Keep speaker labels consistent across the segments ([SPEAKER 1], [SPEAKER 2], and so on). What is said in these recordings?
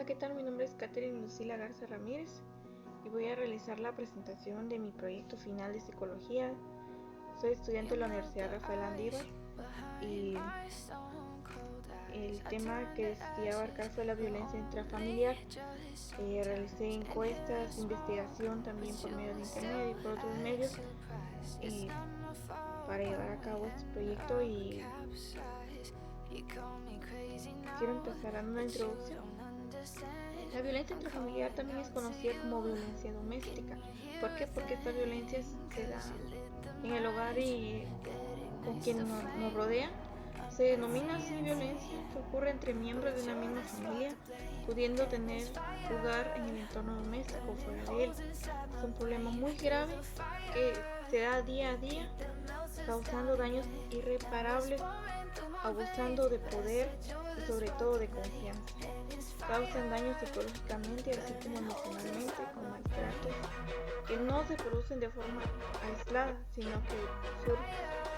[SPEAKER 1] Hola, ¿qué tal? Mi nombre es Catherine Lucila Garza Ramírez y voy a realizar la presentación de mi proyecto final de psicología. Soy estudiante de la Universidad Rafael Andívar y el tema que decidí abarcar fue la violencia intrafamiliar. Realicé encuestas, investigación también por medio de internet y por otros medios para llevar a cabo este proyecto, y quiero empezar dando una introducción. La violencia intrafamiliar también es conocida como violencia doméstica. ¿Por qué? Porque esta violencia se da en el hogar y con quien nos rodea. Se denomina así violencia que ocurre entre miembros de una misma familia, pudiendo tener lugar en el entorno doméstico o fuera de él. Es un problema muy grave que se da día a día, causando daños irreparables, abusando de poder y sobre todo de confianza. Causan daño psicológicamente así como emocionalmente, con maltratos que no se producen de forma aislada, sino que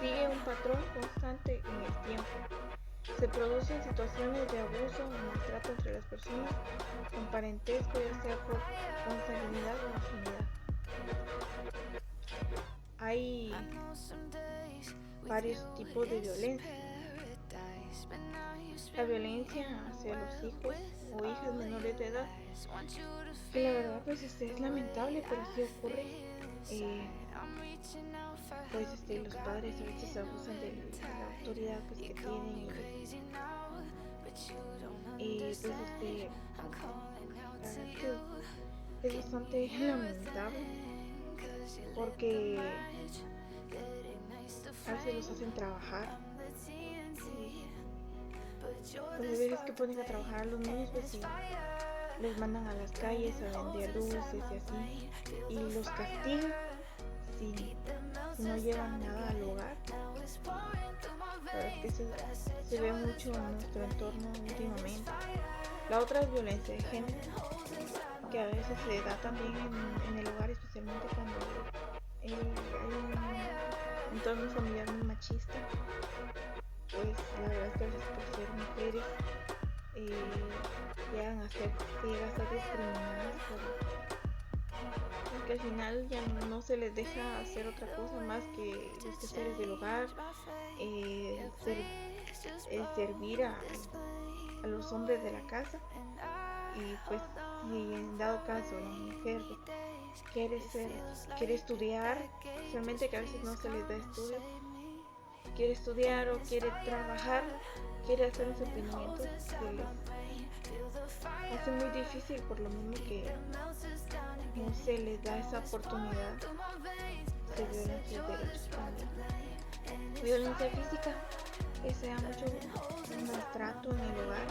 [SPEAKER 1] sigue un patrón constante en el tiempo. Se producen situaciones de abuso o maltrato entre las personas con parentesco, ya sea por consanguinidad o afinidad. Hay varios tipos de violencia. La violencia hacia los hijos o hijas menores de edad, que la verdad pues es lamentable, pero sí ocurre. Los padres a veces abusan de la autoridad pues que tienen, y la verdad que es bastante lamentable porque a veces los hacen trabajar, y las veces que ponen a trabajar a los niños pues les mandan a las calles a vender dulces y así, y los castigan si no llevan nada al hogar. La verdad es que se ve mucho en nuestro entorno últimamente. La otra es violencia de género, que a veces se da también en el hogar, especialmente cuando hay un entorno familiar muy machista. Pues la verdad es que a veces por ser mujeres llegan a ser discriminadas porque al final ya no se les deja hacer otra cosa más que los quehaceres del hogar, servir a los hombres de la casa. Y pues si en dado caso la mujer quiere estudiar, solamente que a veces no se les da estudio, quiere estudiar o quiere trabajar, quiere hacer un emprendimiento, se les hace muy difícil por lo mismo que no se les da esa oportunidad. Se violan sus derechos también. Violencia física, que se da mucho maltrato en el hogar.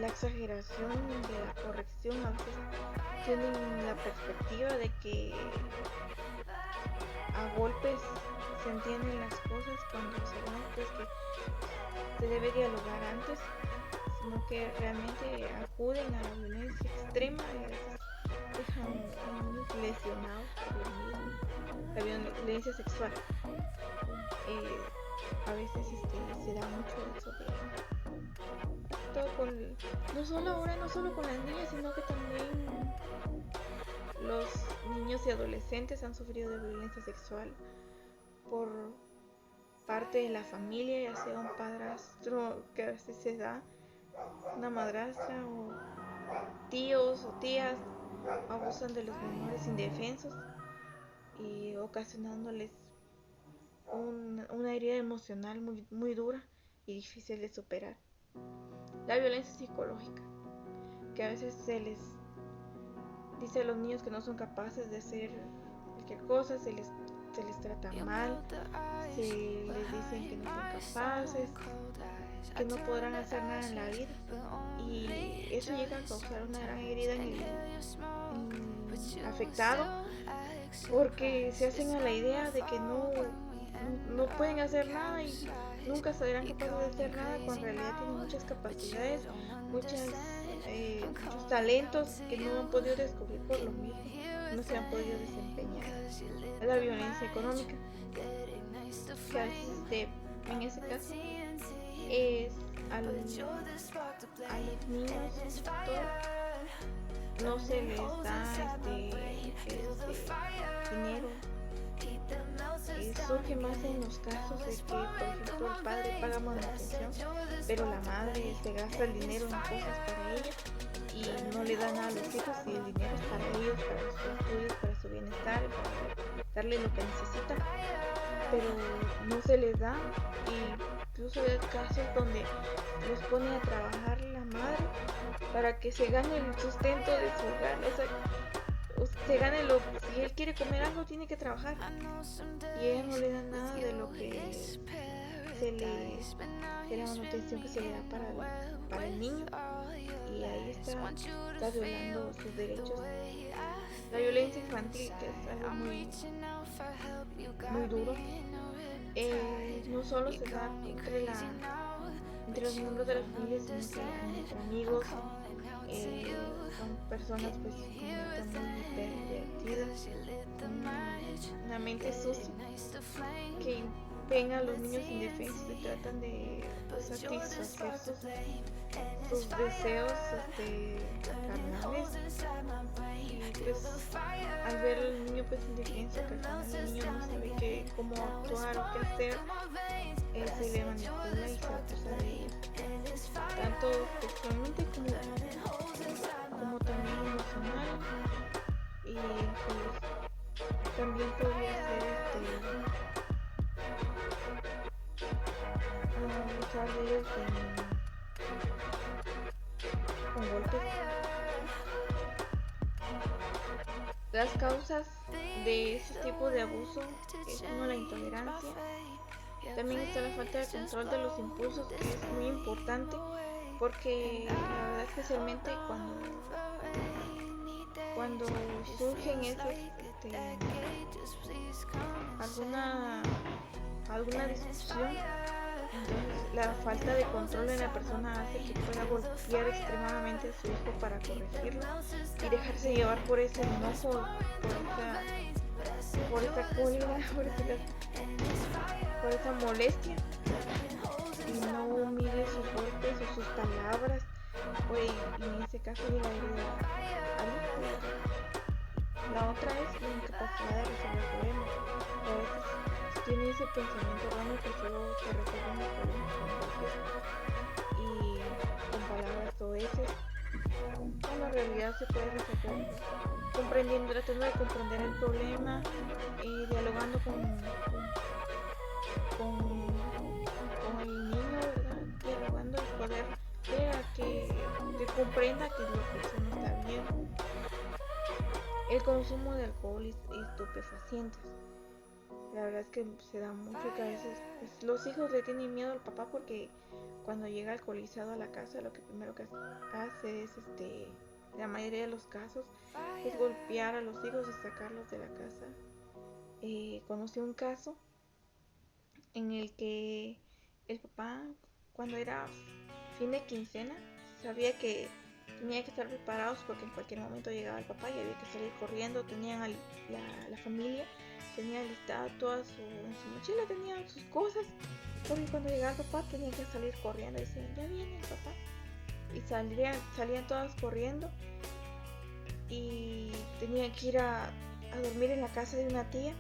[SPEAKER 1] La exageración de la corrección, a veces tienen la perspectiva de que a golpes se entienden las cosas, cuando se ve pues que se debe dialogar antes, sino que realmente acuden a la violencia extrema y a veces dejan a niños lesionados por lo mismo. La violencia sexual, a veces se da mucho eso de todo no solo con las niñas, sino que también los niños y adolescentes han sufrido de violencia sexual por parte de la familia, ya sea un padrastro que a veces se da, una madrastra o tíos o tías abusan de los menores indefensos y ocasionándoles una herida emocional muy dura y difícil de superar. La violencia psicológica, que a veces se les dice a los niños que no son capaces de hacer cualquier cosa, se les trata mal, se les dicen que no son capaces, que no podrán hacer nada en la vida, y eso llega a causar una gran herida en el afectado, porque se hacen a la idea de que no pueden hacer nada y nunca serán capaces de hacer nada, cuando en realidad tienen muchas capacidades, muchos talentos que no han podido descubrir por lo mismo, no se han podido desempeñar. La violencia económica, que a veces en ese caso a los niños no se les da dinero. Surge más en los casos de que, por ejemplo, el padre paga manutención, pero la madre se gasta el dinero en cosas para ella y no le da nada a los hijos, y el dinero es para ellos, para sus estudios, para su bienestar, para darle lo que necesitan, pero no se les da. Y incluso hay casos donde los pone a trabajar la madre para que se gane el sustento de su hogar. O sea, se gane si él quiere comer algo, tiene que trabajar, y ella no le da nada de lo que de la manutención que se le da para el niño, y ahí está violando sus derechos. La violencia infantil, que es algo muy duro, no solo se da entre los miembros de la familia, sino que entre amigos. Son personas pues muy pervertidas, con una mente sucia, que ven a los niños indefensos y tratan de satisfacer sus deseos carnales. Y pues al ver al niño pues indefenso, que al final el niño no sabe cómo actuar o qué hacer, se le manipula y se abusa de ellos, tanto sexualmente como también emocional. Y pues también podría ser abusar de ellos con golpes. Las causas de ese tipo de abuso es la intolerancia. También está la falta de control de los impulsos, que es muy importante, porque la verdad, especialmente cuando surgen alguna discusión, entonces la falta de control en la persona hace que pueda golpear extremadamente a su hijo para corregirlo y dejarse llevar por ese enojo, por esa cólera, por esa molestia, y no mide sus golpes o sus palabras, y en ese caso le agrega al hijo. La otra es la incapacidad de resolver problemas. A veces tiene ese pensamiento erróneo que solo se resuelven los problemas con golpes y con palabras soeces, cuando en realidad se puede resolver tratando de comprender el problema, dialogando con el niño, ¿verdad? Dialogando y poder que comprenda que lo que hizo no está bien. El consumo de alcohol y estupefacientes. La verdad es que se da mucho, que a veces pues, los hijos le tienen miedo al papá, porque cuando llega alcoholizado a la casa, lo que primero que hace es, la mayoría de los casos, es golpear a los hijos y sacarlos de la casa. Conocí un caso en el que el papá, cuando era fin de quincena, sabía que tenía que estar preparados porque en cualquier momento llegaba el papá y había que salir corriendo. Tenían la familia, tenía listada en su mochila, tenían sus cosas, porque cuando llegaba el papá tenían que salir corriendo. Decían, ya viene el papá, y salían todas corriendo, y tenían que ir a dormir en la casa de una tía,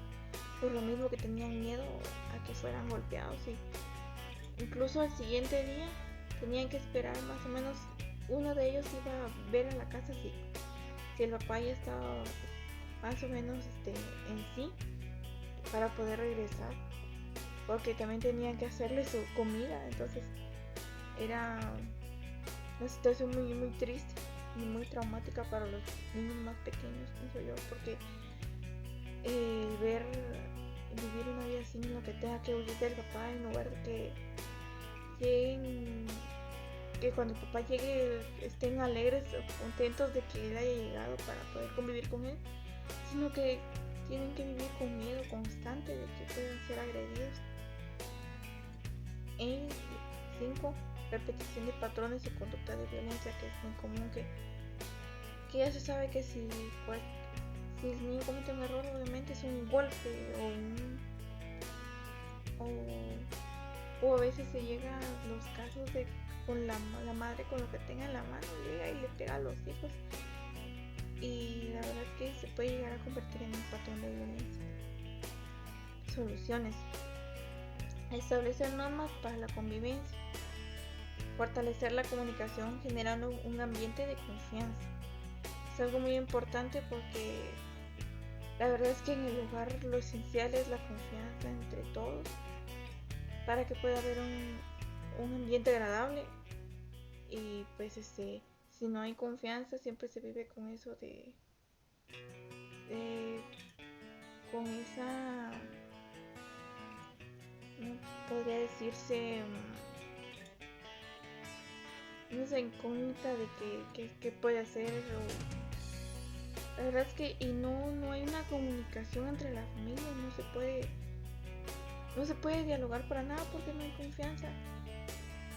[SPEAKER 1] por lo mismo que tenían miedo a que fueran golpeados. Y incluso al siguiente día tenían que esperar, más o menos uno de ellos iba a ver a la casa si el papá ya estaba más o menos en sí, para poder regresar, porque también tenían que hacerle su comida. Entonces era una situación muy, muy triste y muy traumática para los niños más pequeños, pienso yo, porque vivir una vida así, en lo que tenga que huir del papá, en lugar de que cuando el papá llegue estén alegres o contentos de que él haya llegado para poder convivir con él, sino que tienen que vivir con miedo constante de que puedan ser agredidos. 5. Repetición de patrones de conducta de violencia, que es muy común, que ya se sabe que si el niño comete un error, obviamente es un golpe o a veces se llega a los casos de con la madre con lo que tenga en la mano llega y le pega a los hijos, y la verdad es que se puede llegar a convertir en un patrón de violencia. Soluciones: establecer normas para la convivencia, fortalecer la comunicación generando un ambiente de confianza. Es algo muy importante porque la verdad es que en el hogar lo esencial es la confianza entre todos para que pueda haber un ambiente agradable. Y pues si no hay confianza, siempre se vive con eso con esa, no podría decirse, esa incógnita de qué puede hacer. La verdad es que no hay una comunicación entre la familia, no se puede dialogar para nada porque no hay confianza.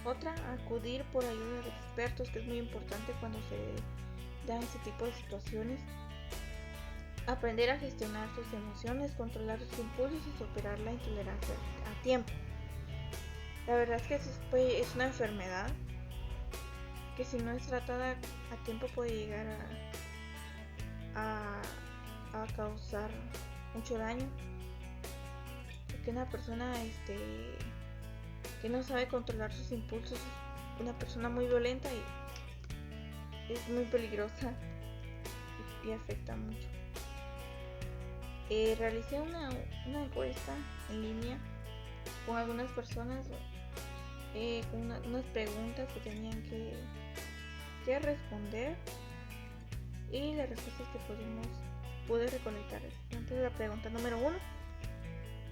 [SPEAKER 1] Otra, acudir por ayuda de expertos, que es muy importante cuando se dan ese tipo de situaciones. Aprender a gestionar sus emociones, controlar sus impulsos y superar la intolerancia a tiempo. La verdad es que es una enfermedad que si no es tratada a tiempo puede llegar a causar mucho daño, porque una persona que no sabe controlar sus impulsos es una persona muy violenta y es muy peligrosa y afecta mucho. Realicé una encuesta en línea con algunas personas, con unas preguntas que tenían que responder, y las respuestas que pude recolectar. Entonces, la pregunta número 1,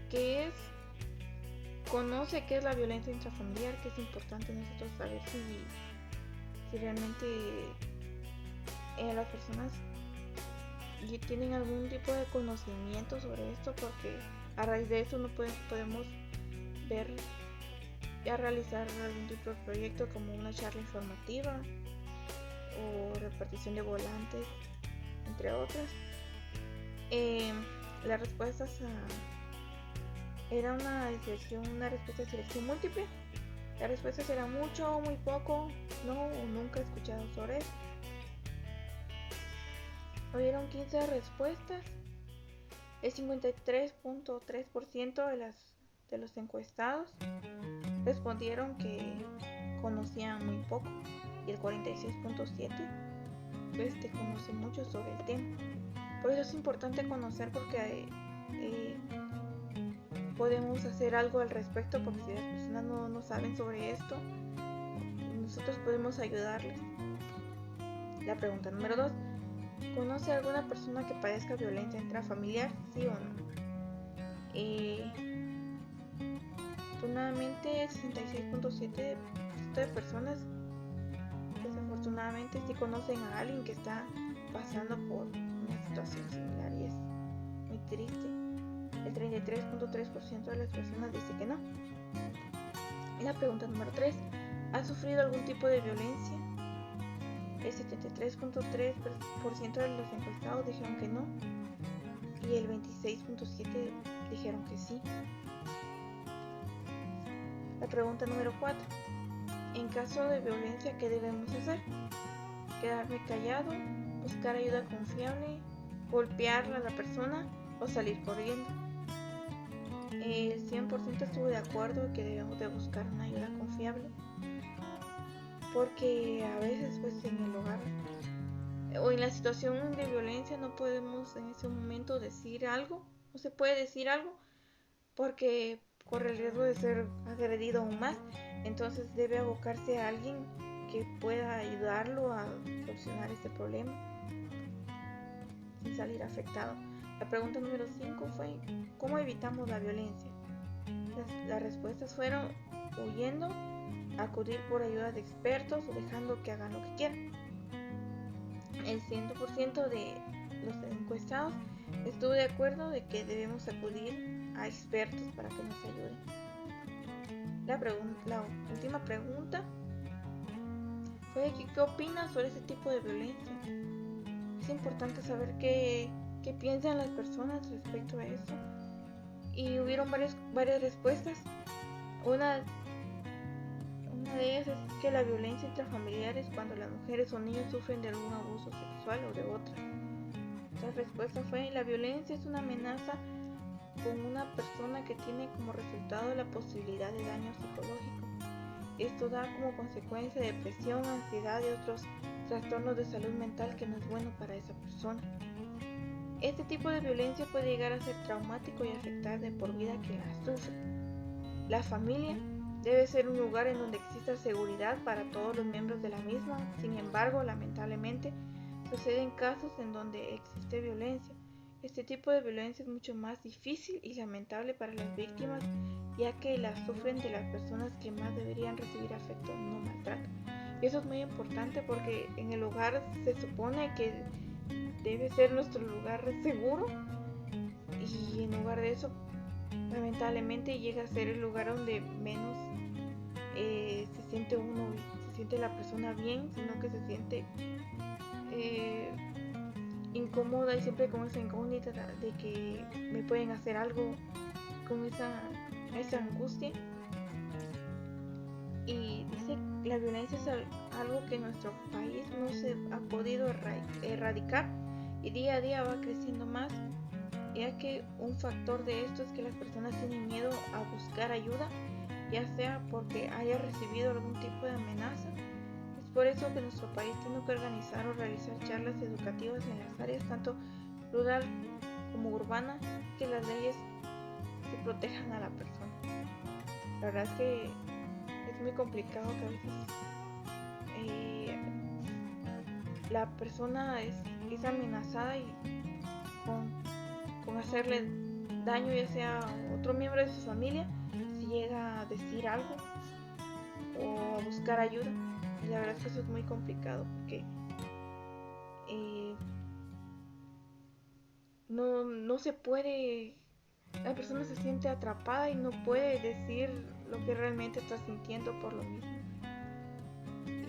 [SPEAKER 1] que es: ¿conoce qué es la violencia intrafamiliar? Que es importante nosotros saber si realmente las personas tienen algún tipo de conocimiento sobre esto, porque a raíz de eso no podemos ver ya realizar algún tipo de proyecto como una charla informativa o repartición de volantes, entre otras. Las respuestas era una respuesta de selección múltiple. Las respuestas eran mucho, muy poco, no o nunca he escuchado sobre eso. Hubieron 15 respuestas. El 53.3% de los encuestados respondieron que conocían muy poco, y el 46.7% conoce mucho sobre el tema. Por eso es importante conocer, porque podemos hacer algo al respecto, porque si las personas no saben sobre esto, nosotros podemos ayudarles. La pregunta número 2: ¿conoce alguna persona que padezca violencia intrafamiliar? ¿Sí o no? Afortunadamente, el 66.7% de personas desafortunadamente sí conocen a alguien que está pasando por una situación similar, y es muy triste. El 33.3% de las personas dice que no. La pregunta número 3: ¿ha sufrido algún tipo de violencia? El 73.3% de los encuestados dijeron que no, y el 26.7% dijeron que sí. La pregunta número 4: en caso de violencia, ¿qué debemos hacer? ¿Quedarme callado, buscar ayuda confiable, golpear a la persona o salir corriendo? El 100% estuvo de acuerdo en que debemos de buscar una ayuda confiable, porque a veces pues en el hogar o en la situación de violencia no podemos en ese momento decir algo, no se puede decir algo porque corre el riesgo de ser agredido aún más. Entonces debe abocarse a alguien que pueda ayudarlo a solucionar este problema sin salir afectado. La pregunta número 5 fue: ¿cómo evitamos la violencia? Las respuestas fueron: huyendo, acudir por ayuda de expertos o dejando que hagan lo que quieran. El 100% de los encuestados estuvo de acuerdo de que debemos acudir a expertos para que nos ayuden. La última pregunta fue: ¿qué opinas sobre este tipo de violencia? Es importante saber qué piensan las personas respecto a esto. Y hubieron varias respuestas. Una Una de ellas es que la violencia intrafamiliar es cuando las mujeres o niños sufren de algún abuso sexual o de otra. La respuesta fue: la violencia es una amenaza con una persona que tiene como resultado la posibilidad de daño psicológico. Esto da como consecuencia depresión, ansiedad y otros trastornos de salud mental que no es bueno para esa persona. Este tipo de violencia puede llegar a ser traumático y afectar de por vida a quien la sufre. La familia debe ser un lugar en donde exista seguridad para todos los miembros de la misma. Sin embargo, lamentablemente, suceden casos en donde existe violencia. Este tipo de violencia es mucho más difícil y lamentable para las víctimas, ya que la sufren de las personas que más deberían recibir afecto, no maltrato. Y eso es muy importante porque en el hogar se supone que debe ser nuestro lugar seguro, y en lugar de eso, lamentablemente llega a ser el lugar donde menos se siente la persona bien, sino que se siente incómoda y siempre con esa incógnita de que me pueden hacer algo, con esa angustia. Y dice que la violencia es algo que en nuestro país no se ha podido erradicar y día a día va creciendo más, ya que un factor de esto es que las personas tienen miedo a buscar ayuda, ya sea porque haya recibido algún tipo de amenaza. Es por eso que nuestro país tiene que organizar o realizar charlas educativas en las áreas tanto rural como urbana, que las leyes se protejan a la persona. La verdad es que es muy complicado que a veces la persona es amenazada y con hacerle daño, ya sea a otro miembro de su familia, si llega a decir algo o a buscar ayuda. Y la verdad es que eso es muy complicado porque no se puede, la persona se siente atrapada y no puede decir lo que realmente está sintiendo por lo mismo.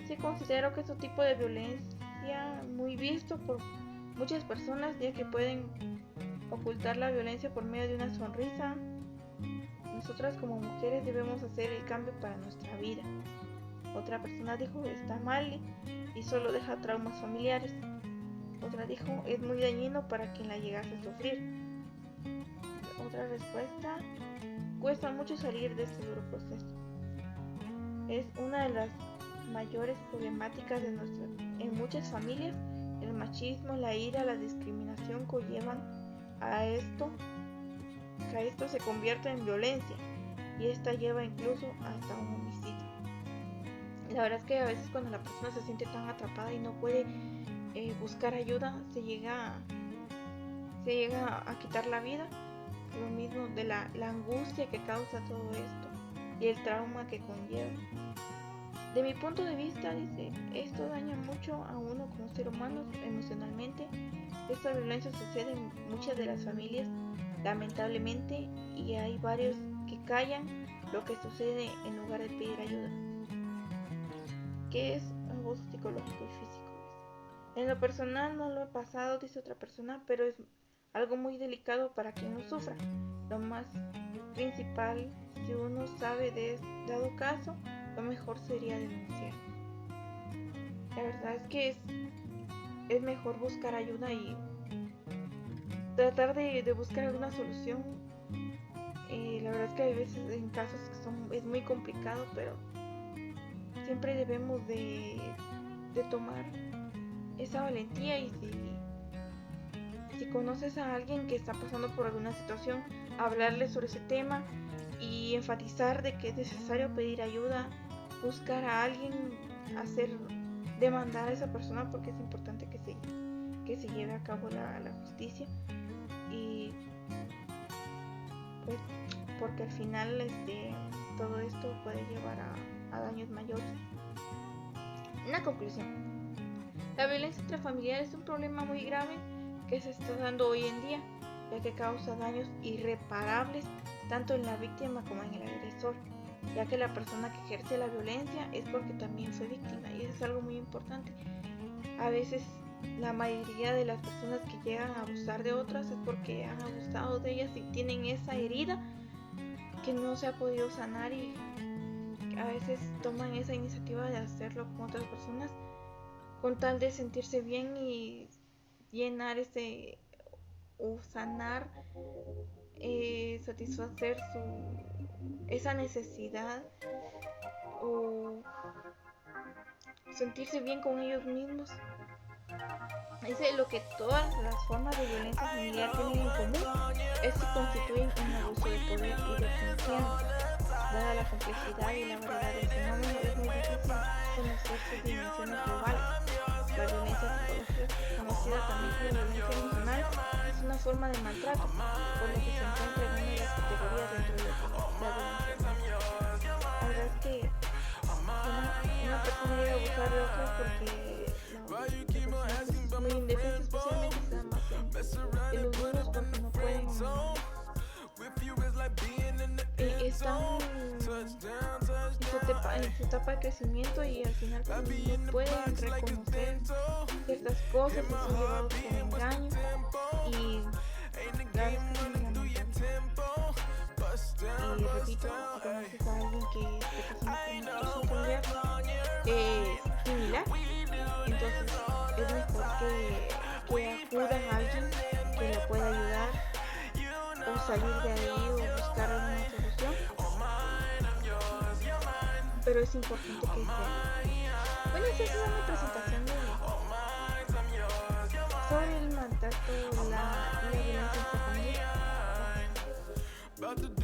[SPEAKER 1] Y se considera que este tipo de violencia muy visto por muchas personas, ya que pueden ocultar la violencia por medio de una sonrisa. Nosotras como mujeres debemos hacer el cambio para nuestra vida. Otra persona dijo: está mal y solo deja traumas familiares. Otra dijo: es muy dañino para quien la llegase a sufrir. Otra respuesta: cuesta mucho salir de este duro proceso. Es una de las mayores problemáticas en muchas familias. El machismo, la ira, la discriminación conllevan a esto, que esto se convierte en violencia, y esta lleva incluso hasta un homicidio. La verdad es que a veces cuando la persona se siente tan atrapada y no puede buscar ayuda, se llega a quitar la vida, por lo mismo de la angustia que causa todo esto y el trauma que conlleva. De mi punto de vista, dice, esto daña mucho a uno como ser humano emocionalmente. Esta violencia sucede en muchas de las familias, lamentablemente, y hay varios que callan lo que sucede en lugar de pedir ayuda. ¿Qué es abuso psicológico y físico? En lo personal no lo he pasado, dice otra persona, pero es algo muy delicado para quien lo sufra. Lo más principal, si uno sabe de dado caso, lo mejor sería denunciar. La verdad es que es mejor buscar ayuda y tratar de buscar alguna solución. La verdad es que hay veces en casos que es muy complicado, pero siempre debemos de tomar esa valentía, y si conoces a alguien que está pasando por alguna situación, hablarle sobre ese tema y enfatizar de que es necesario pedir ayuda, buscar a alguien, demandar a esa persona, porque es importante que se lleve a cabo la justicia, y pues porque al final todo esto puede llevar a daños mayores. Una conclusión: la violencia intrafamiliar es un problema muy grave que se está dando hoy en día, ya que causa daños irreparables tanto en la víctima como en el agresor, ya que la persona que ejerce la violencia es porque también fue víctima, y eso es algo muy importante. A veces la mayoría de las personas que llegan a abusar de otras es porque han abusado de ellas y tienen esa herida que no se ha podido sanar, y a veces toman esa iniciativa de hacerlo con otras personas con tal de sentirse bien y llenar o sanar, satisfacer esa necesidad o sentirse bien con ellos mismos. Es lo que todas las formas de violencia familiar tienen en común, es que constituyen un abuso de poder y de confianza. Dada la complejidad y la variedad del fenómeno, es muy difícil conocer sus dimensiones globales. La violencia psicológica, conocida también como violencia emocional, es una forma de maltrato, por lo que se encuentra en una de las categorías dentro de la violencia doméstica. La verdad es que una persona llega a abusar de otra porque la persona es muy indefensa, especialmente se da más en los niños porque no pueden, están en su etapa de crecimiento y al final no pueden reconocer ciertas cosas y son llevados por engaño y claro, es lamentable. Y repito, si conoces a alguien que esté pasando por una situación familiar similar, entonces es mejor que acudan a alguien que lo pueda ayudar o salir de ahí o buscar alguna solución, pero es importante que sea. Bueno, esa ha sido mi presentación sobre el maltrato, la violencia intrafamiliar.